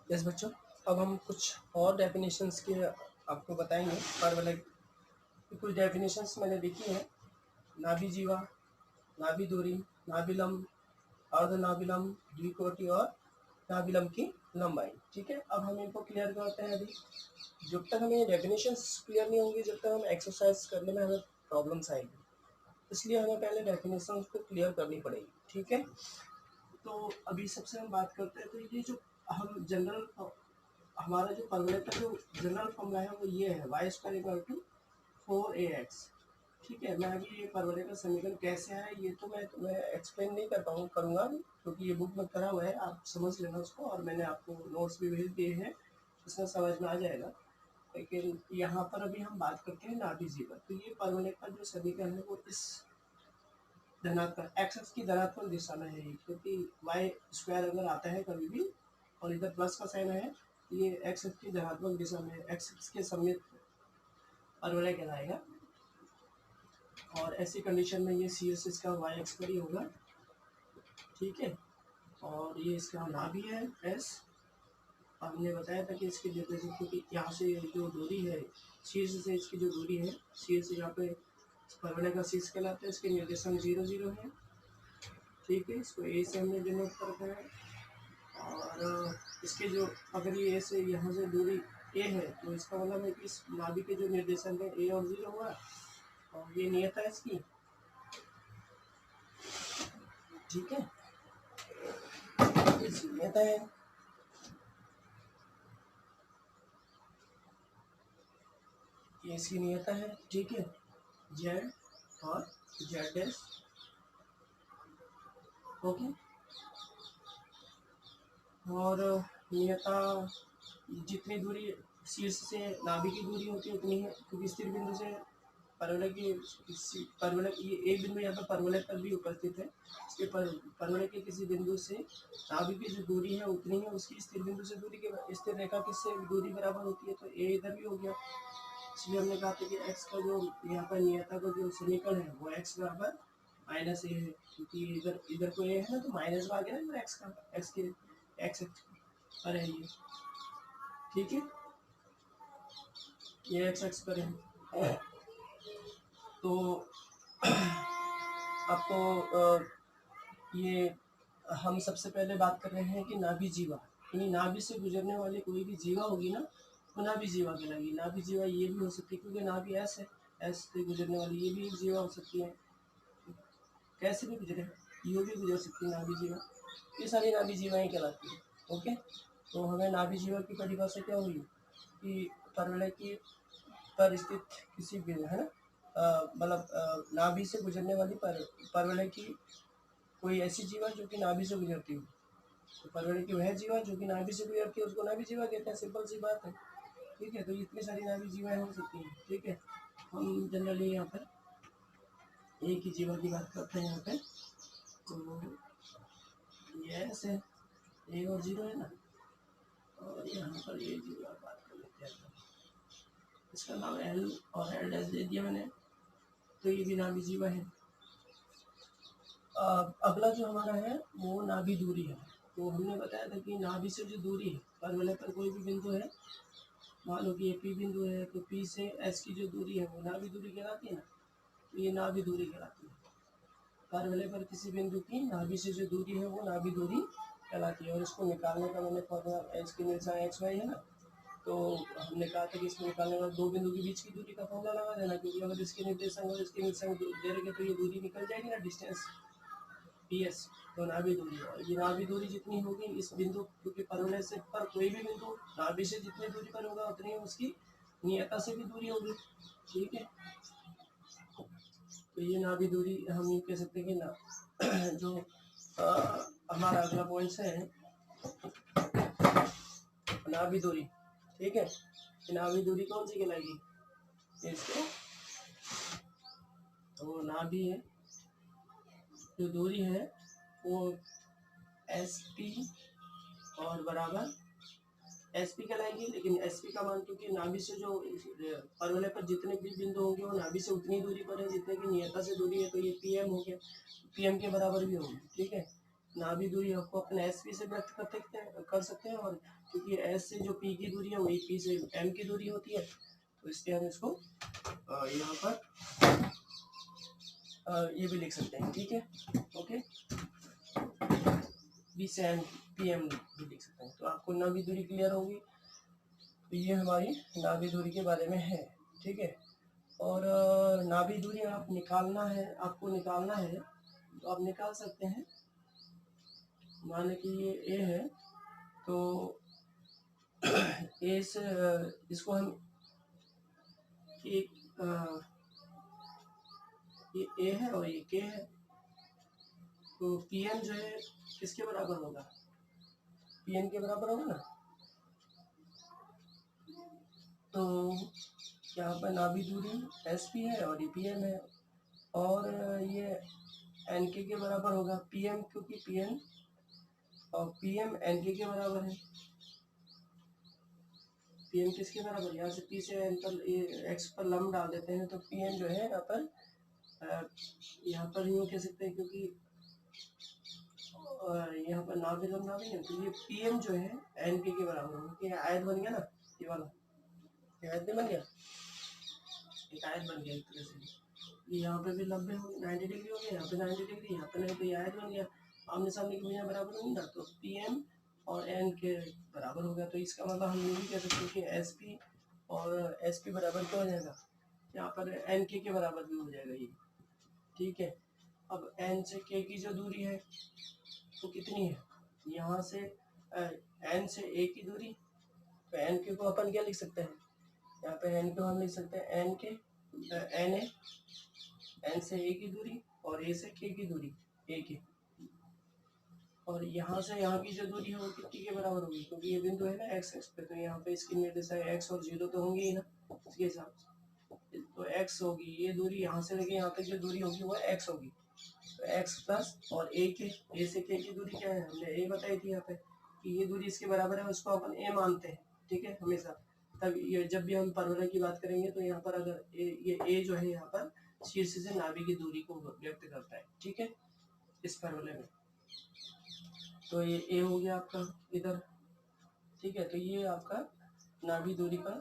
Yes बच्चों, अब हम कुछ और डेफिनेशंस के आपको बताएंगे। परवलय की कुछ डेफिनेशंस मैंने लिखी हैं। नाभि जीवा, नाभि दूरी, नाभिलंब, अर्धनाभिलंब, द्विकोटि और नाभिलंब की लंबाई। ठीक है, अब हम इनको क्लियर करते हैं। अभी जब तक हमें डेफिनेशंस क्लियर नहीं होंगी, जब तक हम एक्सरसाइज करने में हमें प्रॉब्लम्स आएगी, इसलिए हमें पहले डेफिनेशंस को क्लियर करनी पड़ेगी। ठीक है, तो अभी सबसे हम बात करते हैं। तो ये जो हम जनरल हमारा जो परवलय का जो जनरल फॉर्मूला है वो ये है, Y square equal to 4ax। ठीक है, मैं अभी ये परवलय का समीकरण कैसे है ये तो मैं एक्सप्लेन नहीं कर पाऊँ करूँगा अभी, क्योंकि ये बुक में करा हुआ है, आप समझ लेना उसको, और मैंने आपको नोट्स भी भेज दिए हैं, इसमें समझ में आ जाएगा। लेकिन यहाँ पर अभी हम बात करते हैं नाभि जीवा। तो ये परवलय का जो समीकरण है वो इस धनात्मक एक्स की धनात्मक दिशा में है, क्योंकि वाई स्क्वायर अगर आता है कभी भी और इधर प्लस का साइन है, ये एक्स की धनात्मक दिशा में एक्स के सममित परवलय कहलाएगा। और ऐसी कंडीशन में ये शीर्ष इसका वाई एक्स पर ही होगा। ठीक है, और ये इसका नाभि है एस। हमने बताया था कि इसकी निर्देशन, क्योंकि यहाँ से जो दूरी है शीर्ष से, इसकी जो दूरी है शीर्ष यहाँ पे परवलय का शीर्ष कहलाता है, इसके निर्देशन 0 0 है। ठीक है, इसको ए से हमने डिनोट करते हैं। और इसके जो अगर ये ए से यहाँ से दूरी ए है तो इसका मतलब है कि इस नाभि के जो निर्देशन है ए और 0 हुआ, और ये नियत है इसकी। ठीक है, इसकी नियत है, ये इसकी नियत है। ठीक है, जेड और जेड डैश। ओके, और नियता जितनी दूरी शीर्ष से नाभि की दूरी होती है उतनी है, क्योंकि स्थिर बिंदु से परवलय की ये एक बिंदु यहाँ पर परवलय पर भी उपस्थित है। इसके परवलय के किसी बिंदु से नाभि की जो दूरी है उतनी है उसकी स्थिर बिंदु से दूरी के स्थिर रेखा किससे दूरी बराबर होती है, तो ए इधर भी हो गया। इसलिए हमने कहा था कि एक्स का जो यहाँ पर नियता का जो समीकरण है वो एक्स बराबर माइनस ए है, क्योंकि इधर को ए है ना, तो माइनस आ गया ना एक्स का, एक्स के एक्स पर है ये। ठीक है, ये एक्स एक्स पर है। तो आपको ये हम सबसे पहले बात कर रहे हैं कि नाभि जीवा, यानी नाभि से गुजरने वाली कोई भी जीवा होगी ना, तो नाभि जीवा कहलाएगी। नाभि जीवा ये भी हो सकती है, क्योंकि नाभि एस है, एस से गुजरने वाली ये भी एक जीवा हो सकती है, कैसे भी गुजरे, ये भी गुजर सकती है नाभि जीवा। ये सारी नाभि जीवाएं कहलाती है। ओके, तो हमें नाभि जीवा की परिभाषा क्या हुई कि परवलय की पर स्थित किसी भी है ना, मतलब नाभि से गुजरने वाली परवलय की कोई ऐसी जीवा जो कि नाभि से गुजरती हो, तो परवलय की वह जीवा जो कि नाभि से गुजरती है उसको नाभि जीवा कहते हैं। सिंपल सी बात है। ठीक है, तो इतनी सारी नाभि जीवाएं हो सकती हैं। ठीक है, हम जनरली यहाँ पर एक ही जीवा की बात करते हैं यहाँ पे। तो ये ऐसे ए और 0 है ना, और यहाँ पर ये जीवा बात कर लेते हैं, इसका नाम एल और एल डैश दे दिया मैंने, तो ये भी नाभि जीवा है। अगला जो हमारा है वो नाभि दूरी है। तो हमने बताया था कि नाभि से जो दूरी है, परवलय पर कोई भी बिंदु है, मान लो कि ये पी बिंदु है, तो पी से एस की जो दूरी है वो नाभि दूरी कहलाती है ना, तो ये नाभि दूरी कहलाती है। परवलय पर किसी बिंदु की नाभि से जो दूरी है वो नाभि दूरी कहलाती है। और इसको निकालने का मैंने फॉर्मूला, एच की निर्देशांक एक्स वाई है ना, तो हमने कहा था कि इसको निकालने का दो बिंदु के बीच की दूरी का फॉर्मूला लगा देना, क्योंकि अगर इसके निर्देशांक और इसके निर्देशांक दे रखे तो ये दूरी निकल जाएगी ना, डिस्टेंस पी एस, तो नाभि दूरी। और ये नाभि दूरी जितनी होगी इस बिंदु, क्योंकि परवलय से पर कोई भी बिंदु नाभि से जितनी दूरी पर होगा उतनी उसकी नियता से भी दूरी होगी। ठीक है, तो ये नाभि दूरी हम ये कह सकते हैं कि ना जो हमारा अगला पॉइंट है नाभि दूरी। ठीक है, नाभि दूरी कौन सी कहलाएगी इसको, तो नाभि है जो दूरी है वो एस पी और बराबर एस पी कहलाएगी। लेकिन एस पी का मान, क्योंकि नाभि से जो परवलय पर जितने भी बिंदु होंगे वो नाभि से उतनी दूरी पर है जितने की नियता से दूरी है, तो ये पी एम हो गया, पी एम के बराबर भी होगी। ठीक है, नाभि दूरी आपको अपने एस पी से व्यक्त कर सकते हैं, और क्योंकि एस से जो पी की दूरी है वही पी से एम की दूरी होती है, तो इसलिए हम इसको यहाँ पर ये भी लिख सकते हैं, ठीक है, ओके, बी से एम पी एम भी लिख सकते हैं। तो आपको नाभि दूरी क्लियर होगी। तो ये हमारी नाभि दूरी के बारे में है, ठीक है। और नाभि दूरी आप निकालना है, आपको निकालना है तो आप निकाल सकते हैं। मान लें कि ये ए है, तो ए से इसको हम एक ये ए है और ये के है, तो पी एम जो है किसके बराबर होगा, पी एन के बराबर होगा ना। तो यहाँ पर नाभि दूरी एस पी है और ये पी एम है, और ये एन के बराबर होगा, पी एम क्योंकि पी एन और पी एम एन के बराबर है। पी एम किसके बराबर, यहाँ से पी से एन पर एक्स पर लंब डाल देते हैं, तो पी एम जो है यहाँ पर यूँ कह सकते हैं, क्योंकि यहाँ पर नाभि लंब नाभि है, तो ये पी एम जो है एन के बराबर होगा, कि आयत बन गया ना, ये वाला आयत नहीं बन गया, एक आयत बन गया एक तरह से। यहाँ पे भी 90 हो 90 डिग्री हो गया, यहाँ पे 90 डिग्री, यहाँ पे नहीं, तो ये आयत बन गया, आमने सामने की भुजा बराबर होगी ना, तो पी एम और एन के बराबर हो गया। तो इसका मतलब हम ये भी कह सकते हैं कि एस पी और एस पी बराबर क्या हो जाएगा, यहाँ पर एन के बराबर भी हो जाएगा ये, ठीक है। अब एन से के की जो दूरी है तो कितनी है, यहाँ से एन से ए की दूरी, तो एन के को अपन क्या लिख सकते हैं, यहाँ पे एन को हम लिख सकते हैं एन के एन ए, एन से ए की दूरी और ए से के की दूरी ए के, और यहाँ से यहाँ की जो दूरी है वो कितनी के बराबर होगी, क्योंकि ये बिंदु है ना एक्स एक्स पे, तो यहाँ पे इसकी निर्देशांक एक्स और 0 तो होंगे ही ना इसके हिसाब से, तो एक्स होगी ये दूरी, यहाँ से लेके यहाँ तक जो दूरी होगी वो एक्स होगी, तो एक्स प्लस और ए के, ए से के की दूरी क्या है, हमने ए बताई थी यहाँ पे कि ये दूरी इसके बराबर है, उसको अपन ए मानते हैं, ठीक है, हमेशा। तब ये जब भी हम परवलय की बात करेंगे तो यहाँ पर अगर ये ए जो है यहाँ पर शीर्ष से नाभि की दूरी को व्यक्त करता है, ठीक है, इस परवलय में। तो ये ए हो गया आपका इधर, ठीक है। तो ये आपका नाभि दूरी का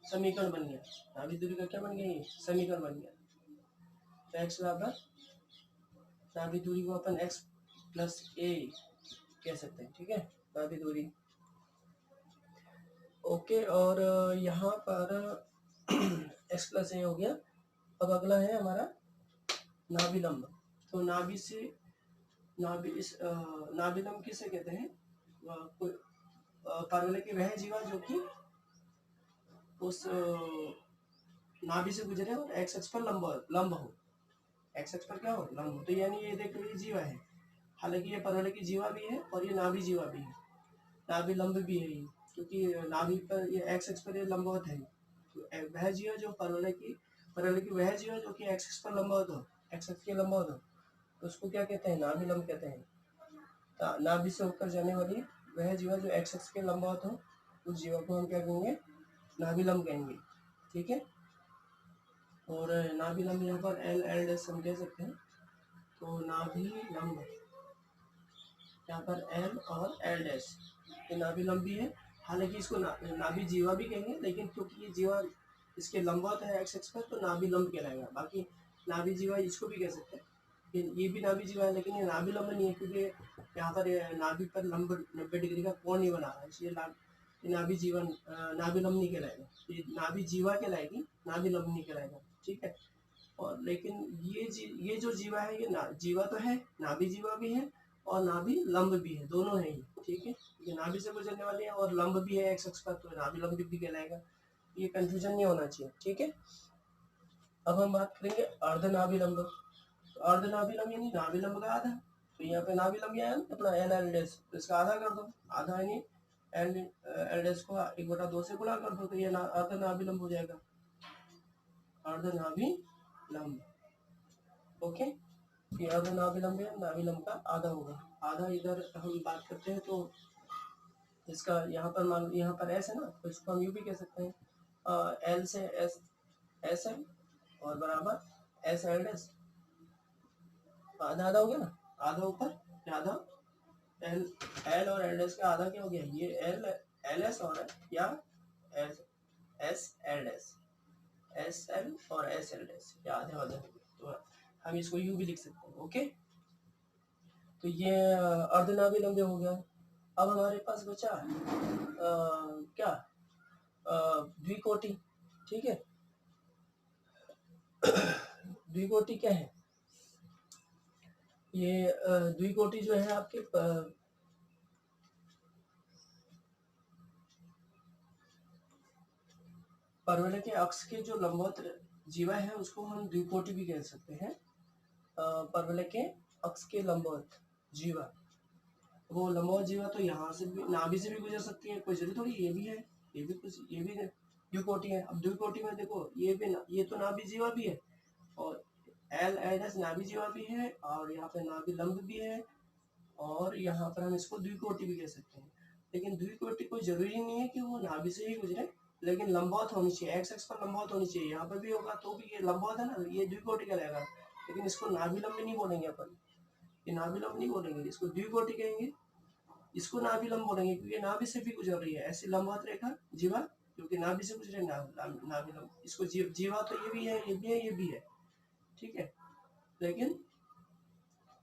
समीकरण बन गया, नाभि दूरी का क्या बन गया, ये समीकरण बन गया। तो एक्स बराबर नाभि दूरी को अपन एक्स प्लस ए कह सकते हैं, ठीक है, नाभि दूरी, ओके। और यहाँ पर एक्स प्लस ए हो गया। अब अगला है हमारा नाभि लंब। तो नाभि से नाभि लंब किसे कहते हैं, परवलय की वह जीवा जो कि उस नाभि से गुजरे और एक्स एक्स पर लंब हो, एक्स एक्स पर क्या हो, लंब हो। तो यानी ये देखो ये जीवा है, हालांकि ये परवलय की जीवा भी है और ये नाभि जीवा भी है, नाभि लंब भी है ये, क्योंकि नाभि पर ये एक्स एक्स पर ये लंबवत है। तो वह जीवा जो परवलय की वह जीवा जो कि एक्स एक्स पर लंबवत हो, एक्स एक्स के लंबवत हो, तो उसको क्या कहते हैं, नाभि लंब कहते हैं। नाभि से होकर जाने वाली वह जीवा जो एक्स एक्स के लंबवत हो, उस जीवा को हम क्या कहेंगे, नाभि लंब कहेंगे, ठीक है। और नाभि लंब यहाँ पर एल एल डैश हम कह सकते हैं। तो नाभि लंब यहाँ पर एल और एल डैश, ये नाभि लंब भी है, हालांकि इसको नाभि जीवा भी कहेंगे, लेकिन क्योंकि ये जीवा इसके लंबवत है एक्स एक्स पर, तो नाभि लंब कहलाएगा। बाकी नाभि जीवा इसको भी कह सकते हैं, ये भी नाभि जीवा है, लेकिन ये नाभि लंब नहीं है, क्योंकि यहाँ पर नाभि पर लंब 90 डिग्री का कोण नहीं बना रहा है, इसलिए नाभि जीवा नाभि लंब नहीं कहलाएगा, ये नाभि जीवा कहलाएगी, नाभि लंब नहीं कहलाएगा, ठीक है। और लेकिन ये जो जीवा है ये जीवा तो है, नाभि जीवा भी है और नाभि लंब भी है, दोनों है ये, ठीक है। ये नाभि से गुजरने वाले हैं और लंब भी है एक्स एक्स पर, तो नाभि लंब भी कहलाएगा, ये कंफ्यूजन नहीं होना चाहिए, ठीक है। अब हम बात करेंगे अर्धनाभि लंब। तो अर्धनाभि लंब यानी नाभि लंब का आधा, तो यहाँ पे नाभि लंब आया ना अपना एल एल डैश, तो इसका आधा कर दो, आधा यानी एल एल डैश को 1/2 से गुणा कर दो, तो ये अर्धनाभि लंब हो जाएगा, अर्धनाभि लंब, ओके। ये अर्धनाभि लंब है, नाभि लंब का आधा होगा, आधा इधर हम बात करते हैं तो इसका यहाँ पर मान यहाँ पर एस है ना, तो इसको हम यू भी कह सकते हैं, एल से एस एस है और बराबर एस एल डैश, आधा आधा हो गया ना, आधा ऊपर आधा एल एल और एल डैश का आधा क्या हो गया, ये एल एस और या S L dash, S L और एस एल डैश ये आधे आधे हो गए, तो हम इसको यू भी लिख सकते हैं। ओके, तो ये अर्धनाभी लंबे हो गया। अब हमारे पास बचा क्या, द्विकोटि। ठीक है, द्विकोटि क्या है, ये द्विकोटि जो है आपके परवलय के अक्ष के जो लंबवत जीवा है उसको हम द्विकोटि भी कह सकते हैं। परवलय के अक्ष के लंबवत जीवा, वो लंबवत जीवा तो यहाँ से भी, नाभि से भी गुजर सकती है, कोई जरूरी थोड़ी ये भी है, ये भी कुछ, ये भी द्विकोटि है। अब द्विकोटि में देखो ये भी ये तो नाभि जीवा भी है, और एल एस नाभि जीवा भी है, और यहाँ पे नाभि लंब भी है, और यहाँ पर हम इसको द्विकोटि भी कह सकते हैं। लेकिन द्विकोटि कोई जरूरी नहीं है कि वो नाभि से ही गुजरे, लेकिन लंबवत होनी चाहिए, एक्स एक्स पर लंबवत होनी चाहिए। यहाँ पर भी होगा तो भी ये लंबवत है ना, ये द्विकोटि का रहेगा, लेकिन इसको नाभि लंब नहीं बोलेंगे अपन, ये नाभि लंब नहीं बोलेंगे, इसको द्विकोटि कहेंगे। इसको नाभि लंब बोलेंगे क्योंकि नाभि से भी गुजर रही है, ऐसी लंबवत रेखा जीवा क्योंकि नाभि से गुजरे नाभि लंब, इसको जीवा तो ये भी है, ये भी है, ये भी है। ठीक है, लेकिन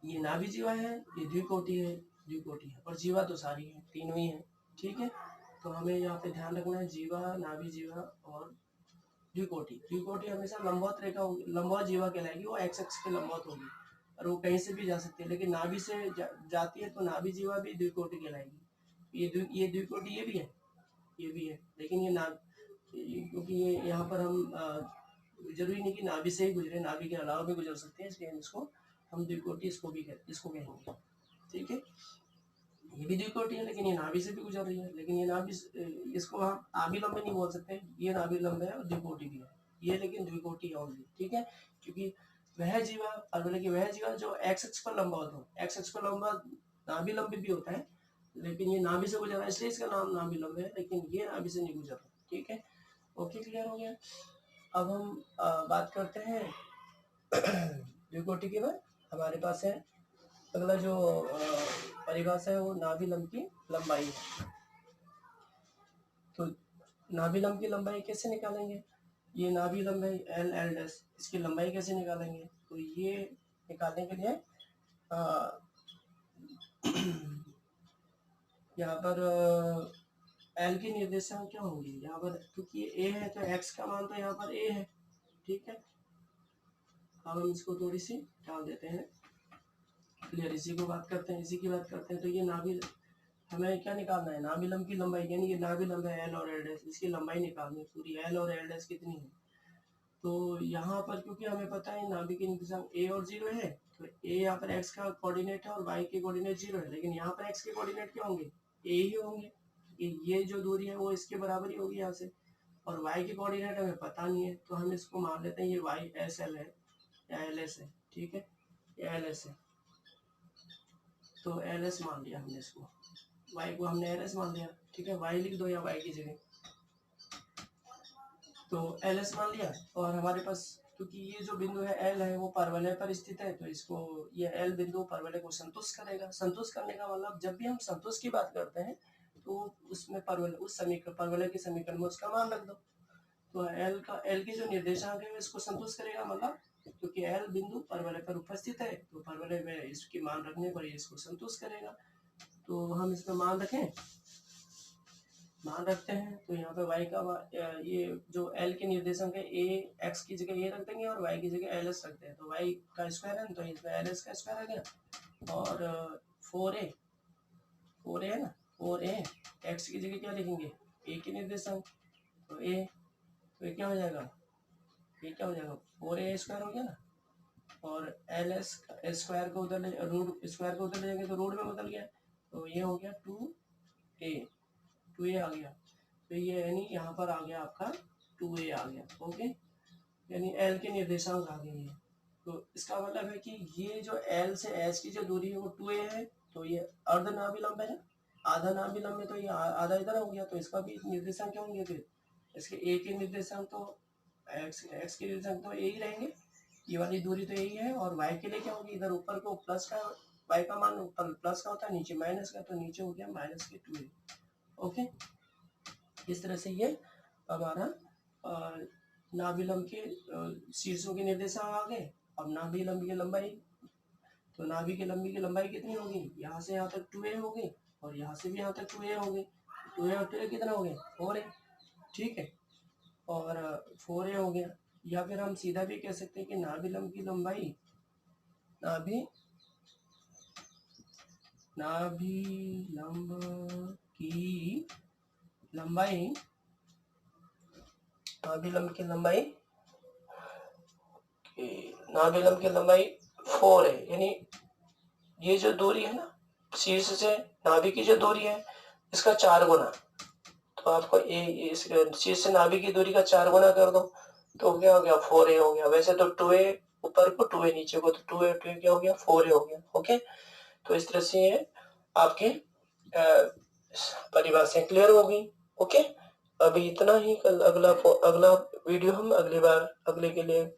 ये नाभि जीवा है, ये द्विकोटि है, द्विकोटि है, और जीवा तो सारी है, तीनों ही है। ठीक है, तो हमें यहाँ पे ध्यान रखना है जीवा, नाभि जीवा और द्विकोटि। द्विकोटि हमेशा लंबवत रेखा होगी, लंबवत जीवा कहलाएगी, वो एक्स एक्स के लंबवत होगी, और वो कहीं से भी जा सकती है, लेकिन नाभि से जाती है तो नाभि जीवा भी द्विकोटि कहलाएगी। ये द्विकोटि ये भी है, ये भी है, लेकिन ये क्योंकि ये यहाँ पर हम जरूरी नहीं कि नाभि से ही गुजरे, नाभि के अलावा भी गुजर सकते हैं, इसलिए हम द्विकोटि इसको कहेंगे। ठीक है, ये भी द्विकोटि है, लेकिन ये नाभि से भी गुजर रही है, लेकिन ये नाभि, इसको हम नाभि लंबे नहीं बोल सकते, ये नाभि लंबे है और द्विकोटि भी है ये, लेकिन द्विकोटि है ओनली। ठीक है, क्योंकि वह जीवा, परवलय की वह जीवा जो एक्स एक्स पर लंबवत हो, एक्स एक्स पर लंबवत नाभि लंबे भी होता है, लेकिन ये नाभि से गुजर रहा है इसलिए इसका नाम नाभि लंबे है, लेकिन ये नाभि से नहीं गुजर रहा। ठीक है, ओके, क्लियर हो गया। अब हम बात करते हैं द्विकोटि के बाद हमारे पास है अगला जो परिभाषा है, वो नाभि लंब की लंबाई है। तो नाभि लंब की लंबाई कैसे निकालेंगे, ये नाभि लंब है एल एल डैश, इसकी लंबाई कैसे निकालेंगे, तो ये निकालने के लिए यहाँ पर एल की निर्देशांक क्या होंगी, यहाँ पर क्योंकि ए है तो एक्स का मान तो यहाँ पर ए है। ठीक है, अब हम इसको थोड़ी सी डाल देते हैं, क्लियर, इसी की बात करते हैं। तो ये नाभि, हमें क्या निकालना है, नाभि लंब की लंबाई, यानी ये नाभि लंब है एल और एल डैश, इसकी लंबाई निकालनी है पूरी, एल और एल डैश कितनी है। तो यहाँ पर क्योंकि हमें पता है नाभि के निर्देशांक ए और 0 है, तो ए यहाँ पर एक्स का कोऑर्डिनेट है और वाई के कोऑर्डिनेट 0 है, लेकिन यहाँ पर एक्स के कोऑर्डिनेट क्या होंगे, ए ही होंगे, ये जो दूरी है वो इसके बराबर ही होगी यहाँ से, और वाई के कोऑर्डिनेट हमें पता नहीं है, तो हम इसको मान लेते हैं ये वाई एस एल है या एल एस है। ठीक है, या एल एस है, तो एल एस मान लिया हमने, इसको y को हमने एल एस मान लिया। ठीक है, y लिख दो या y की जगह, तो एल एस मान लिया, और हमारे पास क्योंकि ये जो बिंदु है एल है वो परवलय पर स्थित है, तो इसको ये एल बिंदु परवलय को संतुष्ट करेगा। संतुष्ट करने का मतलब जब भी हम संतुष्ट की बात करते हैं तो उसमें परवलय, उस समीकरण, परवलय के समीकरण में उसका मान रख दो, तो एल के जो निर्देशांक है इसको संतुष्ट करेगा, मतलब क्योंकि एल बिंदु परवलय पर उपस्थित है तो परवलय में इसकी मान रखने पर इसको संतुष्ट करेगा। तो हम इसमें मान रखते हैं, तो यहाँ पे y का ये जो l के निर्देशांक है a, x की जगह a रख देंगे और y की जगह ls रखते हैं, तो y का स्क्वायर है तो इसमें ls का स्क्वायर आ गया, और 4a है ना, 4a x की जगह क्या लिखेंगे, a के निर्देशांक, तो a, तो ये क्या हो जाएगा, 4a स्क्वायर हो गया ना, और ls स्क्वायर को उधर रूट स्क्वायर को उधर ले जाएंगे तो रूट में बदल गया, तो ये हो गया 2a आ गया, तो ये यानी यहाँ पर आ गया आपका 2a आ गया। ओके, यानी l के निर्देशांक आ गए हैं, तो इसका मतलब है कि ये जो l से s की जो दूरी है वो 2a है, तो ये अर्ध नाभि लंब है, आधा नाभि लंब है, तो ये आधा इधर हो गया, तो इसका भी निर्देशांक क्या होंगे, फिर इसके a के निर्देशांक तो x के निर्देशांक तो a ही रहेंगे, ये वाली दूरी तो यही है, और y के लिए क्या होगी, इधर ऊपर को प्लस का y का मान ऊपर प्लस का होता है, नीचे माइनस का, तो नीचे हो गया माइनस के 2a। ओके, इस तरह से ये हमारा नाभिलंब के शीर्षों के निर्देशांक आ गए। अब नाभिलंब की लंबाई, तो नाभि की लंबाई कितनी होगी, यहाँ से यहाँ तक 2a होगी और यहाँ से भी यहाँ तक 2a होगी। 2a और 2a कितना हो गया, 4a। ठीक है, और 4a हो गया। या फिर हम सीधा भी कह सकते हैं कि नाभिलंब की लंबाई, नाभिलंब की लंबाई, नाभिलंब की लंबाई 4 है, यानी ये जो दूरी है ना शीर्ष से नाभि की जो दूरी है इसका 4 गुना। तो आपको इस शीर्ष से नाभि की दूरी का 4 गुना कर दो तो क्या हो गया, 4a हो गया। वैसे तो 2a ऊपर को 2a नीचे को, तो 2a क्या हो गया, 4a हो गया। ओके, तो इस तरह से ये आपके परिभाषाएं क्लियर हो गई। ओके, अभी इतना ही। कल अगला वीडियो हम अगली बार अगले के लिए